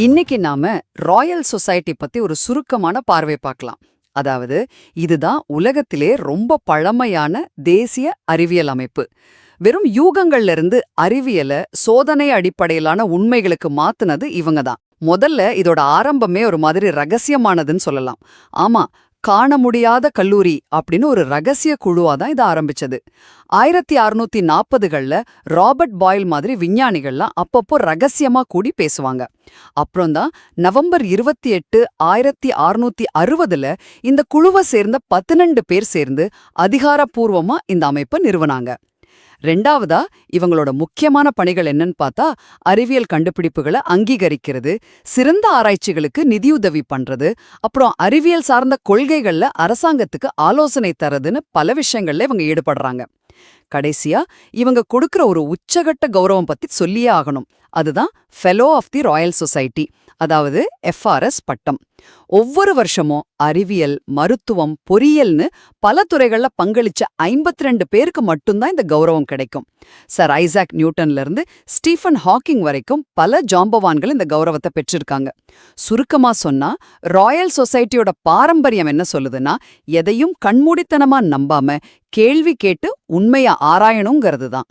இன்னைக்கு நாம Royal society பத்தி ஒரு சுருக்கமான பார்வை பார்க்கலாம். அதாவது இதுதான் உலகத்திலே ரொம்ப பழமையான தேசிய அறிவியல் அமைப்பு. வெறும் யூகங்கள்ல இருந்து அறிவியல சோதனை அடிப்படையிலான உண்மைகளுக்கு மாத்துனது இவங்க தான். முதல்ல இதோட ஆரம்பமே ஒரு மாதிரி ரகசியமானதுன்னு சொல்லலாம். ஆமா, காண முடியாத கல்லூரி அப்படின்னு ஒரு ரகசிய குழுவா தான் இதை ஆரம்பிச்சது. 1640கள்ல ராபர்ட் பாயில் மாதிரி விஞ்ஞானிகள்லாம் அப்பப்போ ரகசியமா கூடி பேசுவாங்க. அப்புறம்தான் நவம்பர் 28, 1660ல இந்த குழுவை சேர்ந்த 12 பேர் சேர்ந்து அதிகாரப்பூர்வமா இந்த அமைப்பை நிறுவனாங்க. ரெண்டாவதா இவங்களோட முக்கியமான பணிகள் என்னன்னு பார்த்தா, அறிவியல் கண்டுபிடிப்புகளை அங்கீகரிக்கிறது, சிறந்த ஆராய்ச்சிகளுக்கு நிதியுதவி பண்றது, அப்புறம் அறிவியல் சார்ந்த கொள்கைகள்ல அரசாங்கத்துக்கு ஆலோசனை தரதுன்னு பல விஷயங்கள்ல இவங்க ஈடுபடுறாங்க. கடைசியா இவங்க கொடுக்கிற ஒரு உச்சகட்ட கௌரவம் பத்தி சொல்லியே ஆகணும். அதுதான் fellow of the royal society, அதாவது FRS பட்டம். ஒவ்வொரு வருஷமும் அறிவியல், மருத்துவம், பொறியியல்னு பல துறைகள்ல பங்களிச்ச 52 பேருக்கு மட்டும்தான் இந்த கௌரவம் கிடைக்கும். சர் ஐசாக் நியூட்டன்ல இருந்து ஸ்டீஃபன் ஹாக்கிங் வரைக்கும் பல ஜாம்பவான்கள் இந்த கௌரவத்தை பெற்றிருக்காங்க. சுருக்கமா சொன்னா, ராயல் சொசைட்டியோட பாரம்பரியம் என்ன சொல்லுதுன்னா, எதையும் கண்மூடித்தனமா நம்பாம கேள்வி கேட்டு உண்மைய ஆராயணுங்கிறது தான்.